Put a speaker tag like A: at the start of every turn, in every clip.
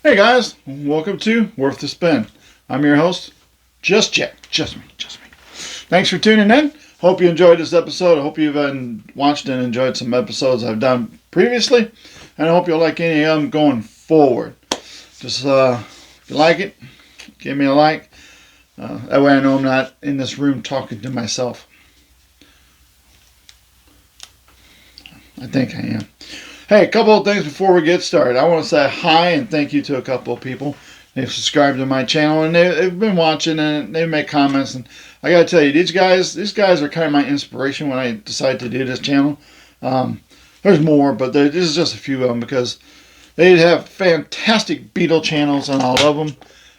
A: Hey guys, welcome to Worth the Spin. I'm your host, Just Jack. Just me. Thanks for tuning in. Hope you enjoyed this episode. I hope you've watched and enjoyed some episodes I've done previously. And I hope you'll like any of them going forward. Just, if you like it, give me a like. That way I know I'm not in this room talking to myself. I think I am. Hey, a couple of things before we get started. I want to say hi and thank you to a couple of people. They've subscribed to my channel and they've been watching and they make comments. And I gotta tell you, these guys are kind of my inspiration when I decided to do this channel. There's more, but this is just a few of them because they have fantastic Beatle channels and I love them.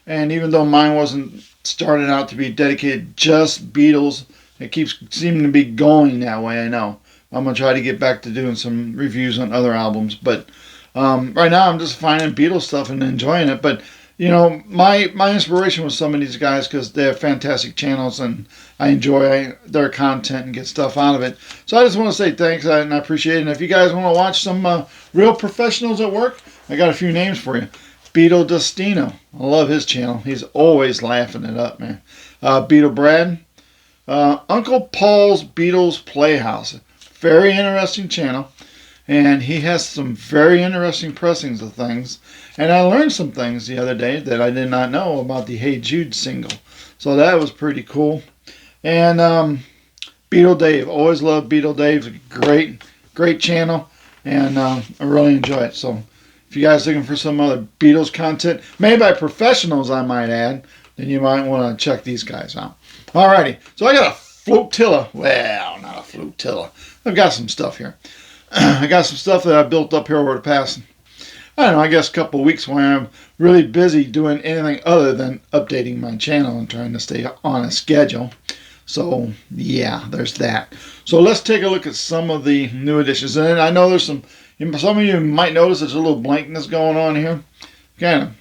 A: And even though mine wasn't started out to be dedicated just Beatles, it keeps seeming to be going that way. I know. I'm going to try to get back to doing some reviews on other albums. But right now I'm just finding Beatles stuff and enjoying it. But, you know, my inspiration was some of these guys because they have fantastic channels and I enjoy their content and get stuff out of it. So I just want to say thanks and I appreciate it. And if you guys want to watch some real professionals at work, I got a few names for you. Beatle Destino. I love his channel. He's always laughing it up, man. Beatle Brad. Uncle Paul's Beatles Playhouse. Very interesting channel, and he has some very interesting pressings of things. And I learned some things the other day that I did not know about the Hey Jude single, so that was pretty cool. And Beatle Dave, always loved Beatle Dave. Great channel, and I really enjoy it. So if you guys are looking for some other Beatles content, made by professionals, I might add, then you might want to check these guys out. Alrighty, so I got a flotilla. Well, not a flotilla. I've got some stuff here. I got some stuff that I built up here over the past, I don't know, I guess a couple of weeks when I'm really busy doing anything other than updating my channel and trying to stay on a schedule. So, yeah, there's that. So let's take a look at some of the new additions. And I know there's some of you might notice there's a little blankness going on here. Kind of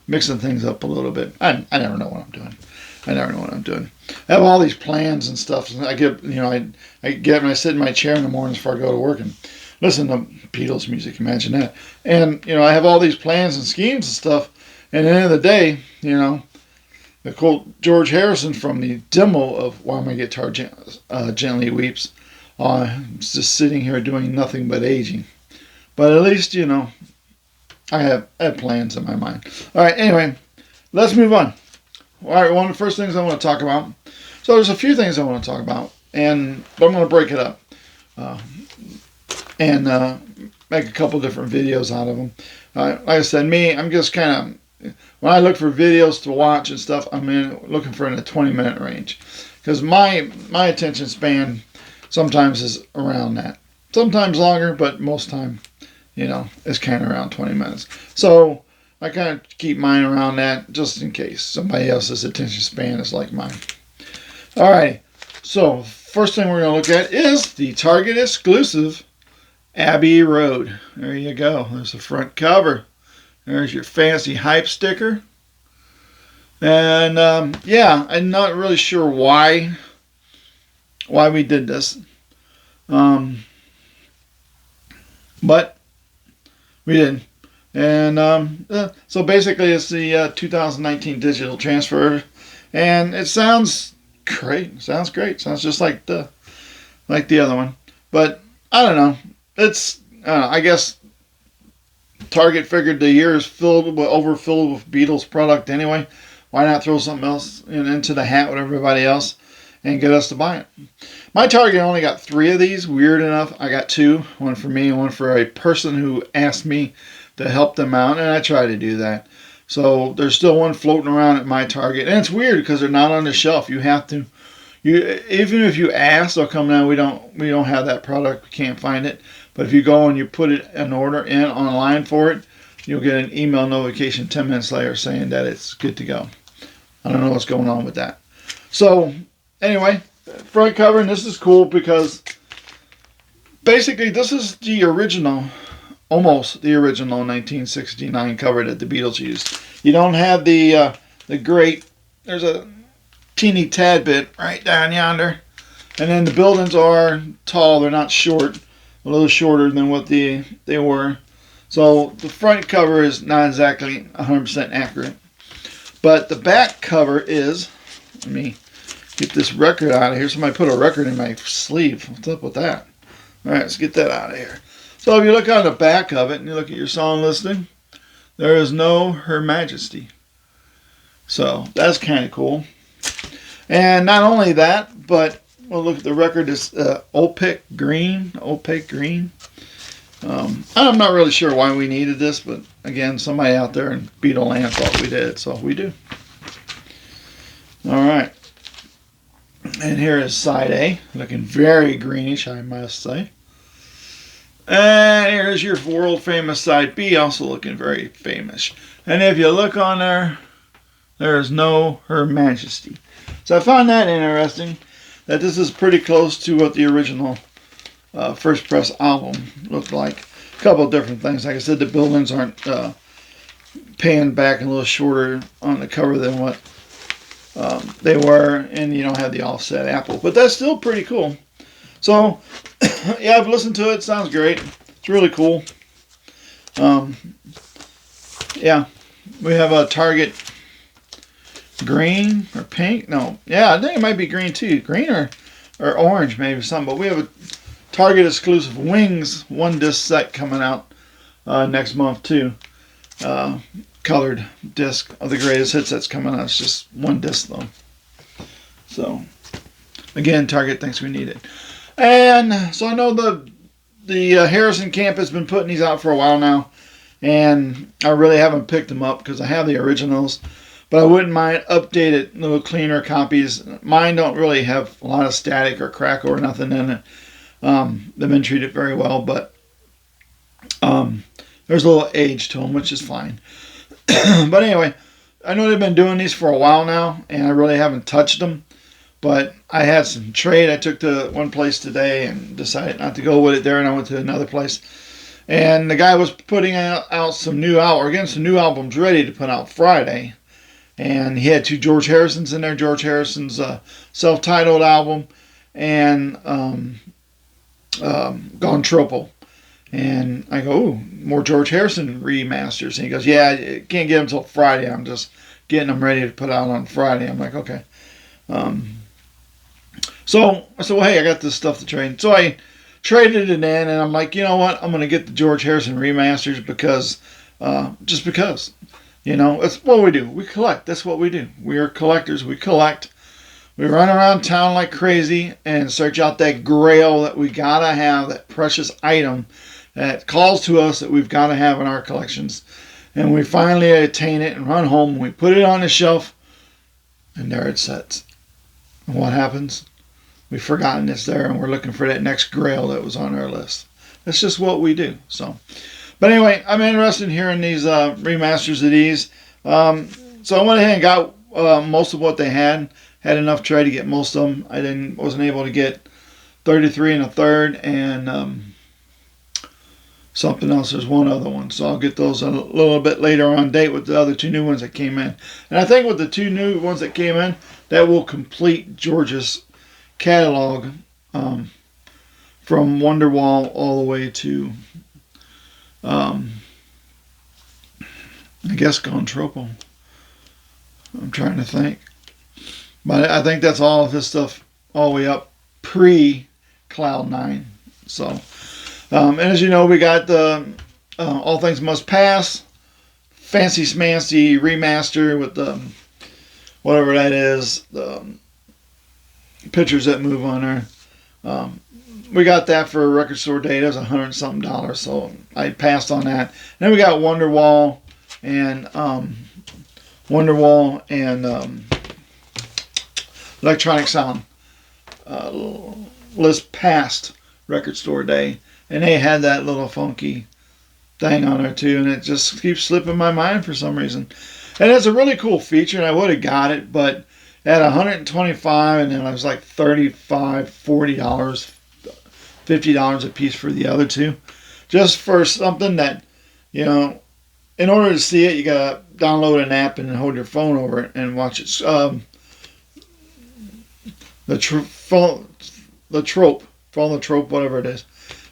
A: mixing things up a little bit. I never know what I'm doing. I have all these plans and stuff. And I get, I get when I sit in my chair in the mornings before I go to work and listen to Beatles music. Imagine that. And, I have all these plans and schemes and stuff. And at the end of the day, the quote George Harrison from the demo of While My Guitar Gently Weeps, just sitting here doing nothing but aging. But at least, I have plans in my mind. All right, anyway, let's move on. All right, one of the first things I want to talk about. So there's a few things I want to talk about, but I'm going to break it up and make a couple different videos out of them. Like I said, I'm just kind of, when I look for videos to watch and stuff, I'm looking for in a 20-minute range. Because my attention span sometimes is around that. Sometimes longer, but most time, is kind of around 20 minutes. So I kind of keep mine around that just in case somebody else's attention span is like mine. All right, so first thing we're going to look at is the Target exclusive Abbey Road. There you go. There's the front cover. There's your fancy hype sticker. And yeah, I'm not really sure why we did this. But we did. And so basically it's the 2019 digital transfer, and it sounds great. Sounds just like the other one. But I don't know. It's I guess Target figured the year is overfilled with Beatles product anyway. Why not throw something else into the hat with everybody else and get us to buy it? My Target only got 3 of these. Weird enough, I got 2. One for me and one for a person who asked me to help them out, and I try to do that. So there's still one floating around at my Target, and it's weird because they're not on the shelf. You have to, even if you ask, they'll come down. We don't have that product. We can't find it. But if you go and you put an order in online for it, you'll get an email notification 10 minutes later saying that it's good to go. I don't know what's going on with that. So anyway, front cover, and this is cool because basically this is the original. Almost the original 1969 cover that the Beatles used. You don't have the great, there's a teeny tad bit right down yonder. And then the buildings are tall, they're not short, a little shorter than what they were. So the front cover is not exactly 100% accurate. But the back cover is, let me get this record out of here. Somebody put a record in my sleeve. What's up with that? All right, let's get that out of here. So if you look on the back of it and you look at your song listing, there is no Her Majesty. So that's kind of cool. And not only that, but well, look, the record is opaque green. I'm not really sure why we needed this, but again, somebody out there in Beatle land thought we did, so we do. All right. And here is side A, looking very greenish, I must say. And here's your world famous side B, also looking very famous. And if you look on there, there is no Her Majesty. So I found that interesting, that this is pretty close to what the original First Press album looked like. A couple of different things. Like I said, the buildings aren't panned back a little shorter on the cover than what they were, and you don't have the offset apple. But that's still pretty cool. So, yeah, I've listened to it. Sounds great. It's really cool. Yeah, we have a Target green or pink. No, yeah, I think it might be green too. Green or orange maybe something. But we have a Target exclusive Wings 1-disc set coming out next month too. Colored disc of the greatest hits that's coming out. It's just 1 disc though. So again, Target thinks we need it. And so I know the Harrison camp has been putting these out for a while now, and I really haven't picked them up because I have the originals, but I wouldn't mind updated little cleaner copies. Mine don't really have a lot of static or crack or nothing in it. They've been treated very well, but there's a little age to them, which is fine. But anyway, I know they've been doing these for a while now, and I really haven't touched them. But I had some trade. I took to one place today and decided not to go with it there, and I went to another place. And the guy was putting out some new albums ready to put out Friday. And he had 2 George Harrisons in there. George Harrison's self-titled album and Gone Triple. And I go, ooh, more George Harrison remasters. And he goes, yeah, I can't get them until Friday. I'm just getting them ready to put out on Friday. I'm like, okay. So I said, well, hey, I got this stuff to trade. So I traded it in, and I'm like, you know what? I'm going to get the George Harrison remasters because, just because. You know, it's what we do. We collect. That's what we do. We are collectors. We collect. We run around town like crazy and search out that grail that we got to have, that precious item that calls to us that we've got to have in our collections. And we finally attain it and run home. We put it on the shelf, and there it sits. And what happens? We've forgotten it's there, and we're looking for that next grail that was on our list. That's just what we do. So, but anyway, I'm interested in hearing these remasters of these. So I went ahead and got most of what they had. Had enough trade to get most of them. I wasn't able to get 33 1/3 and something else. There's one other one, so I'll get those a little bit later on date with the other 2 new ones that came in. And I think with the 2 new ones that came in, that will complete George's catalog from Wonderwall all the way to I guess Gone Triple. I'm trying to think. But I think that's all of his stuff all the way up pre-Cloud 9. So, and as you know, we got the All Things Must Pass, Fancy Smancy remaster with the, whatever that is, the pictures that move on there. We got that for Record Store Day. It was $100-something, so I passed on that. Then we got Wonderwall and Electronic Sound list past Record Store Day, and they had that little funky thing on there too, and it just keeps slipping my mind for some reason. And it's a really cool feature, and I would have got it, but at $125, and then I was like $35, $40, $50 a piece for the other 2, just for something that, you know, in order to see it, you gotta download an app and hold your phone over it and watch it. The trope, whatever it is.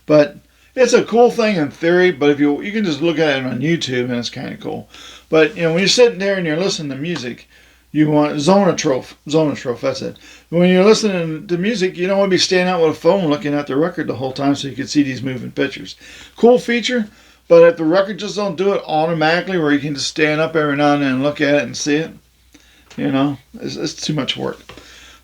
A: But It's a cool thing in theory, but if you can just look at it on YouTube and it's kind of cool. But when you're sitting there and you're listening to music, you want zonotroph. That's it. When you're listening to music, you don't want to be standing out with a phone looking at the record the whole time, so you can see these moving pictures. Cool feature, but if the record just don't do it automatically, where you can just stand up every now and then and look at it and see it, it's too much work.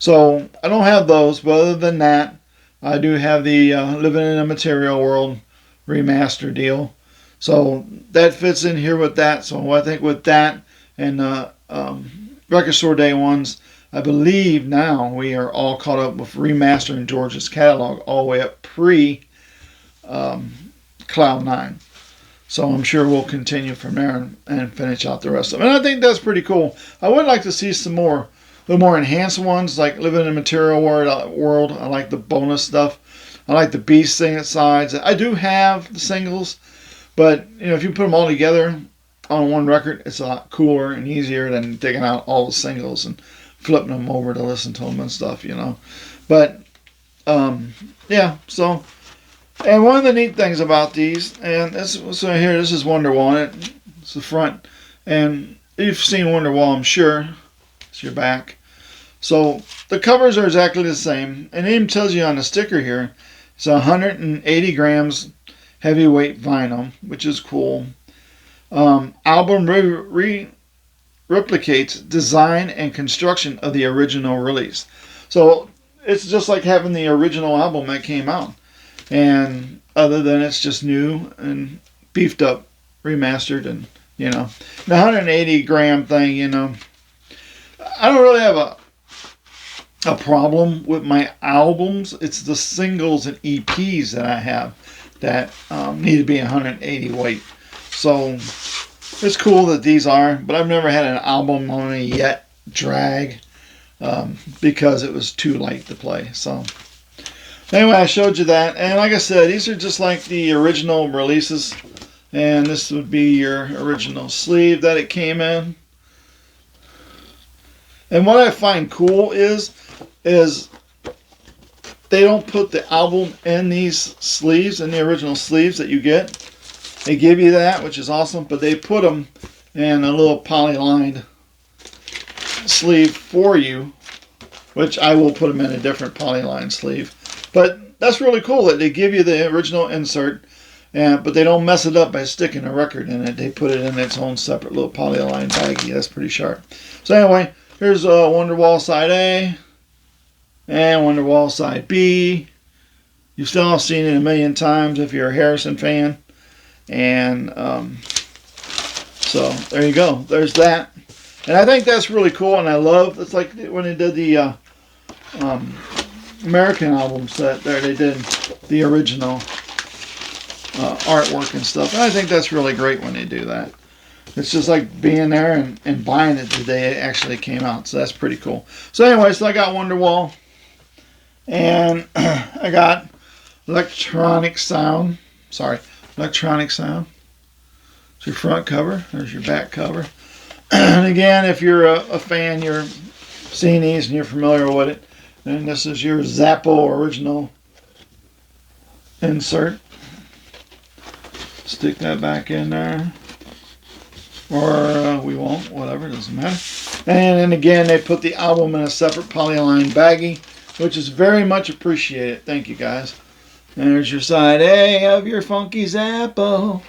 A: So I don't have those, but other than that, I do have the Living in a Material World remaster deal. So that fits in here with that. So I think with that and Record Store Day ones, I believe now we are all caught up with remastering George's catalog all the way up pre Cloud 9. So I'm sure we'll continue from there and finish out the rest of them. And I think that's pretty cool. I would like to see some more, the more enhanced ones, like Living in a Material World. I like the bonus stuff. I like the Beast sides. I do have the singles, but if you put them all together on one record, it's a lot cooler and easier than digging out all the singles and flipping them over to listen to them and stuff, But yeah, so. And one of the neat things about these, and this is Wonderwall. It's the front, and you've seen Wonderwall, I'm sure. It's your back. So the covers are exactly the same, and it even tells you on the sticker here, it's 180 grams heavyweight vinyl, which is cool. Album replicates design and construction of the original release. So it's just like having the original album that came out. And other than it's just new and beefed up, remastered, and the 180 gram thing, I don't really have a problem with my albums. It's the singles and EPs that I have that need to be 180 weight. So it's cool that these are, but I've never had an album on me yet drag because it was too light to play. So anyway, I showed you that, and like I said, these are just like the original releases, and this would be your original sleeve that it came in. And what I find cool is they don't put the album in these sleeves, in the original sleeves that you get. They give you that, which is awesome, but they put them in a little poly-lined sleeve for you, which I will put them in a different poly-lined sleeve. But that's really cool that they give you the original insert, but they don't mess it up by sticking a record in it. They put it in its own separate little polyline baggie. That's pretty sharp. So anyway, here's Wonderwall side A and Wonderwall side B. You've still seen it a million times if you're a Harrison fan. And so there you go. There's that. And I think that's really cool. And I love, it's like when they did the American albums that they did the original artwork and stuff. And I think that's really great when they do that. It's just like being there and buying it the day it actually came out. So that's pretty cool. So anyway, so I got Wonderwall. And I got Electronic Sound. Electronic Sound. It's your front cover. There's your back cover. And again, if you're a fan, you're seeing these and you're familiar with it. And this is your Zappo original insert. Stick that back in there. Or we won't, whatever, doesn't matter. And then again, they put the album in a separate polyline baggie, which is very much appreciated. Thank you, guys. And there's your side A of your funky Zappo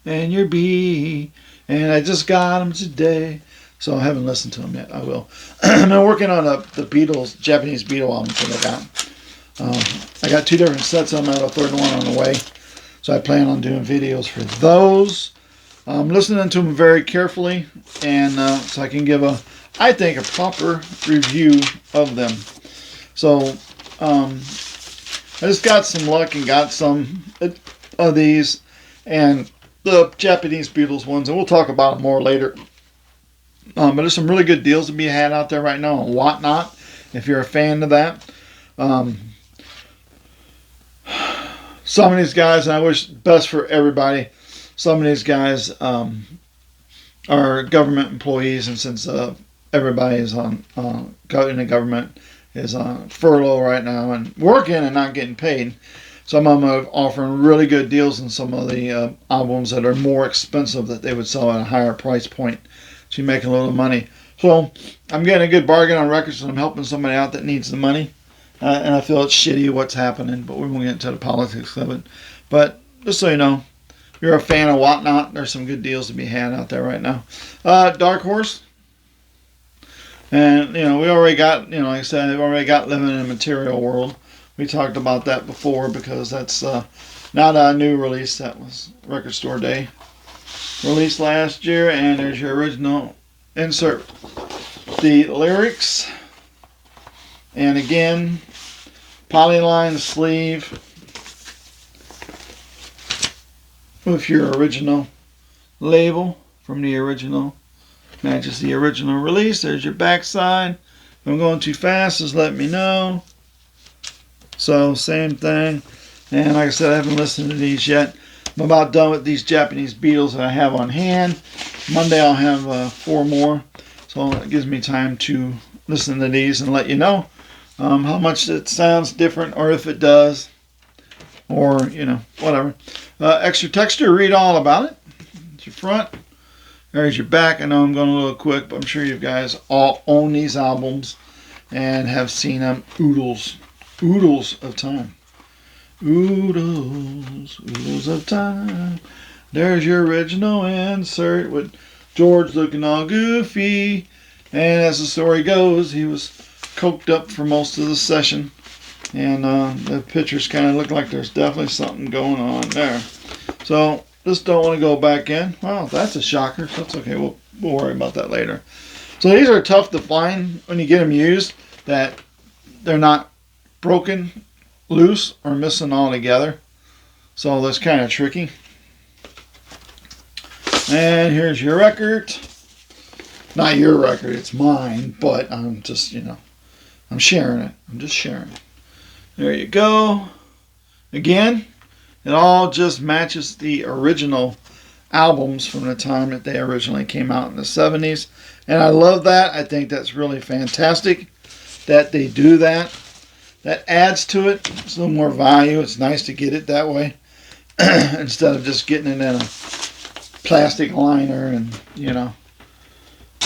A: and your B. And I just got them today. So I haven't listened to them yet. I will. I'm working on the Beatles, Japanese Beatle album that I got. I got 2 different sets of them. I have a third one on the way. So I plan on doing videos for those. I'm listening to them very carefully. And so I can give I think, a proper review of them. So I just got some luck and got some of these. And the Japanese Beatles ones. And we'll talk about them more later. But there's some really good deals to be had out there right now on Whatnot, if you're a fan of that. Some of these guys, and I wish best for everybody, some of these guys are government employees, and since everybody is in the government is on furlough right now and working and not getting paid, Some of them are offering really good deals on some of the albums that are more expensive that they would sell at a higher price point. So you make a little money. So I'm getting a good bargain on records, and I'm helping somebody out that needs the money. And I feel it's shitty what's happening, but we won't get into the politics of it. But just so you know, if you're a fan of whatnot, there's some good deals to be had out there right now. Dark Horse. And, we already got, like I said, they've already got Living in a Material World. We talked about that before because that's not a new release. That was Record Store Day. Released last year, and there's your original insert. The lyrics, and again, polyline sleeve with your original label from the original. Matches the original release. There's your backside. If I'm going too fast, just let me know. So, same thing. And like I said, I haven't listened to these yet. I'm about done with these Japanese Beatles that I have on hand. Monday I'll have 4 more. So it gives me time to listen to these and let you know how much it sounds different, or if it does. Or, whatever. Extra texture, read all about it. It's your front. There's your back. I know I'm going a little quick, but I'm sure you guys all own these albums and have seen them oodles of time. Oodles of time. There's your original insert with George looking all goofy. And as the story goes, he was coked up for most of the session. And the pictures kind of look like there's definitely something going on there. So, just don't want to go back in. Well, that's a shocker. That's okay. We'll worry about that later. So these are tough to find when you get them used, that they're not broken, loose, or missing altogether. So that's kind of tricky. And here's your record. Not your record, it's mine, but I'm just, I'm sharing it. I'm just sharing it. There you go. Again, it all just matches the original albums from the time that they originally came out in the 70s. And I love that. I think that's really fantastic that they do that. That adds to it. It's a little more value. It's nice to get it that way instead of just getting it in a plastic liner and,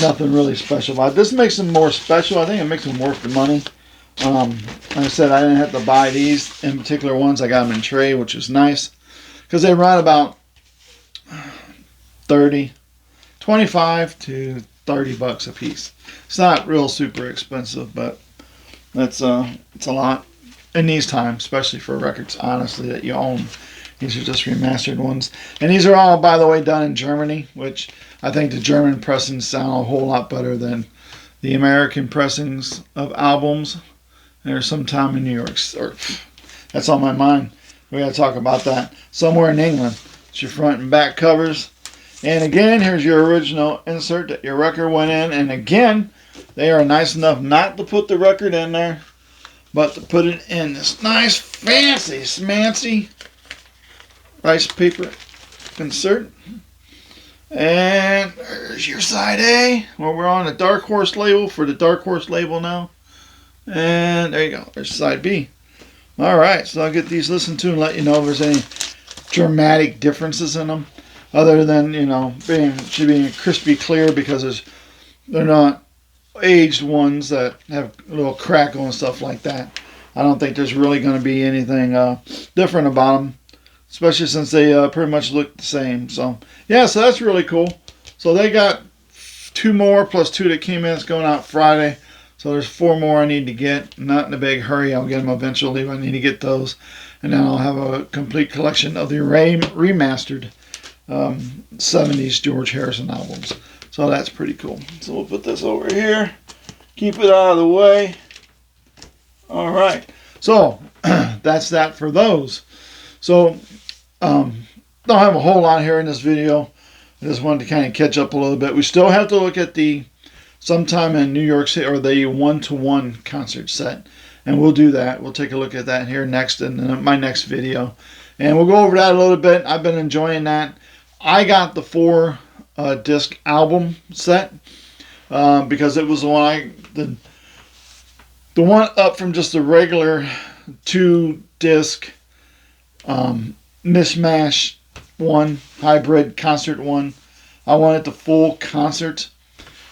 A: nothing really special about it. This makes them more special. I think it makes them worth the money. Like I said, I didn't have to buy these in particular ones. I got them in tray, which is nice because they run about 25 to 30 bucks a piece. It's not real super expensive, but it's a lot in these times, especially for records, honestly, that you own. These are just remastered ones. And these are all, by the way, done in Germany, which I think the German pressings sound a whole lot better than the American pressings of albums. There's some time in New York. That's on my mind. We got to talk about that. Somewhere in England. It's your front and back covers. And again, here's your original insert that your record went in. And again, they are nice enough not to put the record in there, but to put it in this nice, fancy, smancy rice paper insert. And there's your side A. Well, we're on the Dark Horse label for the Dark Horse label now. And there you go. There's side B. Alright, so I'll get these listened to and let you know if there's any dramatic differences in them. Other than, should be crispy clear because they're not aged ones that have a little crackle and stuff like that. I don't think there's really going to be anything different about them. Especially since they pretty much look the same. So, yeah, so that's really cool. So they got 2 more plus 2 that came in. It's going out Friday. So there's 4 more I need to get. Not in a big hurry. I'll get them eventually. I need to get those. And then I'll have a complete collection of the remastered 70s George Harrison albums. So that's pretty cool. So we'll put this over here. Keep it out of the way. All right. So that's that for those. So don't have a whole lot here in this video. I just wanted to kind of catch up a little bit. We still have to look at the Sometime in New York City, or the 1-to-1 concert set. And we'll do that. We'll take a look at that here next in my next video. And we'll go over that a little bit. I've been enjoying that. I got the 4-disc album set because it was the one the one up from just the regular 2-disc Mishmash one, hybrid concert one. I wanted the full concert.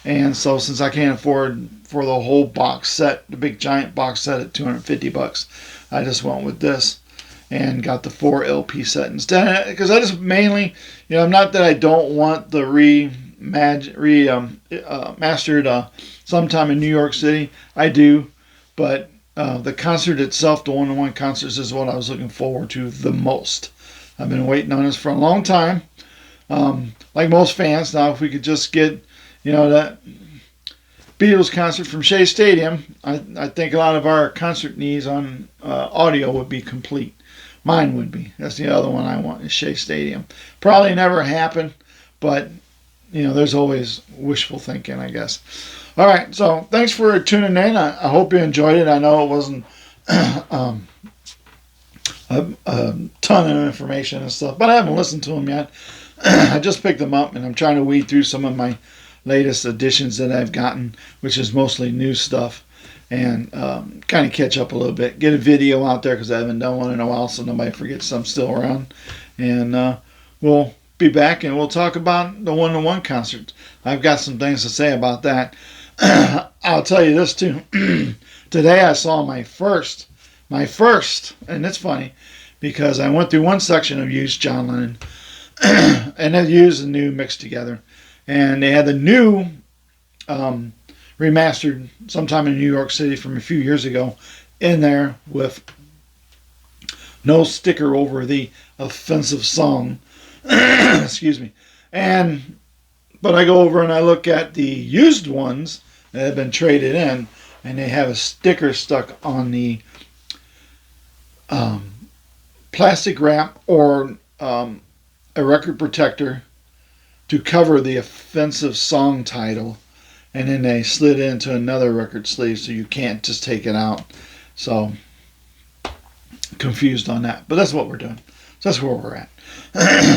A: And so since I can't afford for the whole box set, the big giant box set at $250, I just went with this and got the 4 LP set instead. Because I just mainly, not that I don't want the mastered sometime in New York City. I do, but the concert itself, the one-on-one concerts, is what I was looking forward to the most. I've been waiting on this for a long time. Like most fans, now if we could just get, that Beatles concert from Shea Stadium, I think a lot of our concert needs on audio would be complete. Mine would be. That's the other one I want, is Shea Stadium. Probably never happen, but there's always wishful thinking, I guess. All right, so thanks for tuning in. I hope you enjoyed it. I know it wasn't a ton of information and stuff, but I haven't listened to them yet. I just picked them up, and I'm trying to weed through some of my latest editions that I've gotten, which is mostly new stuff, and kind of catch up a little bit. Get a video out there because I haven't done one in a while, so nobody forgets I'm still around. And we'll be back, and we'll talk about the one-on-one concerts. I've got some things to say about that. I'll tell you this too. Today I saw my first, and it's funny because I went through one section of used John Lennon, and they used the new mixed together, and they had the new remastered sometime in New York City from a few years ago in there with no sticker over the offensive song. Excuse me. But I go over and I look at the used ones that have been traded in, and they have a sticker stuck on the plastic wrap or a record protector to cover the offensive song title, and then they slid it into another record sleeve so you can't just take it out. So confused on that, but that's what we're doing. So that's where we're at.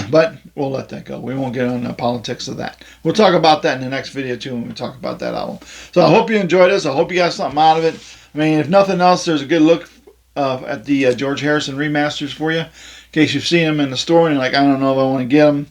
A: But we'll let that go. We won't get on the politics of that. We'll talk about that in the next video too when we talk about that album. So I hope you enjoyed this. I hope you got something out of it. I mean, if nothing else, there's a good look at the George Harrison remasters for you, in case you've seen them in the store and you're like, I don't know if I want to get them.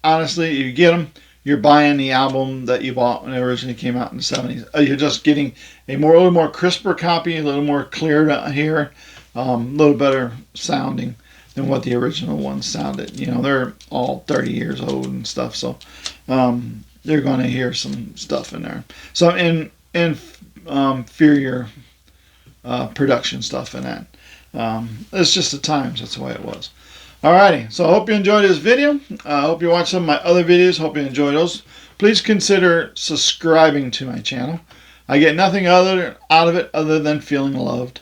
A: Honestly, if you get them, you're buying the album that you bought when it originally came out in the 70s. You're just getting a little more crisper copy, a little more clear to hear, a little better sounding than what the original ones sounded. They're all 30 years old and stuff, so you're going to hear some stuff in there. So inferior production stuff in that. It's just the times. That's the way it was. Alrighty, so I hope you enjoyed this video. I hope you watch some of my other videos. Hope you enjoy those. Please consider subscribing to my channel. I get nothing out of it other than feeling loved.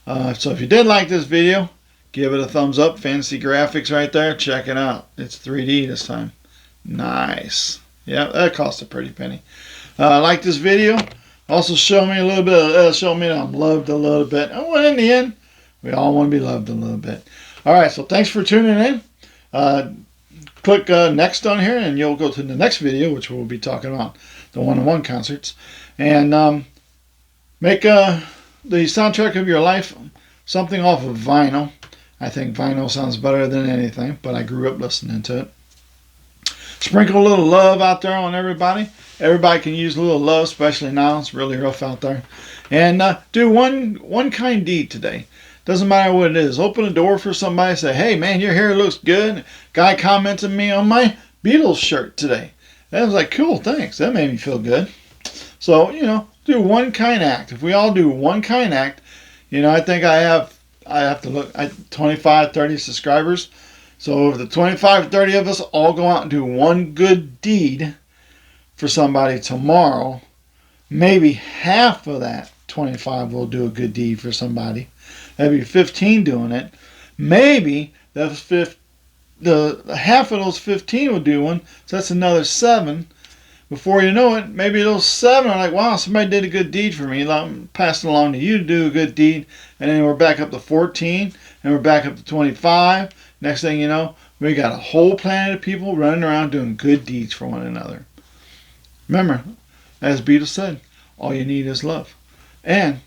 A: So if you did like this video, give it a thumbs up. Fancy graphics right there. Check it out. It's 3D this time. Nice. Yeah, that cost a pretty penny. Like this video. Also show me a little bit. Show me that I'm loved a little bit. And in the end, we all want to be loved a little bit. All right, so thanks for tuning in. Click next on here, and you'll go to the next video, which we'll be talking about the one-on-one concerts. And make the soundtrack of your life something off of vinyl. I think vinyl sounds better than anything, but I grew up listening to it. Sprinkle a little love out there on everybody. Everybody can use a little love, especially now. It's really rough out there. And do one kind deed today. Doesn't matter what it is. Open a door for somebody. Say, hey, man, your hair looks good. Guy commented me on my Beatles shirt today. That was like, cool, thanks. That made me feel good. So, do one kind act. If we all do one kind act, I think I have to look at 25, 30 subscribers. So if the 25, 30 of us all go out and do one good deed for somebody tomorrow, maybe half of that 25 will do a good deed for somebody. That'd be 15 doing it. Maybe the half of those 15 will do one, so that's another 7. Before you know it, maybe those 7 are like, wow, somebody did a good deed for me. I'm passing along to you to do a good deed. And then we're back up to 14, and we're back up to 25. Next thing you know, we got a whole planet of people running around doing good deeds for one another. Remember, as Beatles said, all you need is love. And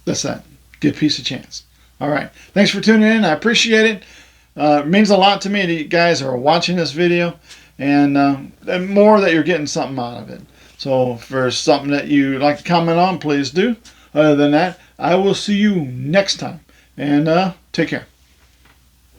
A: that's that. give peace a chance. All right. Thanks for tuning in. I appreciate it. It means a lot to me that you guys are watching this video, and more that you're getting something out of it. So if there's something that you like to comment on, please do. Other than that, I will see you next time. And take care.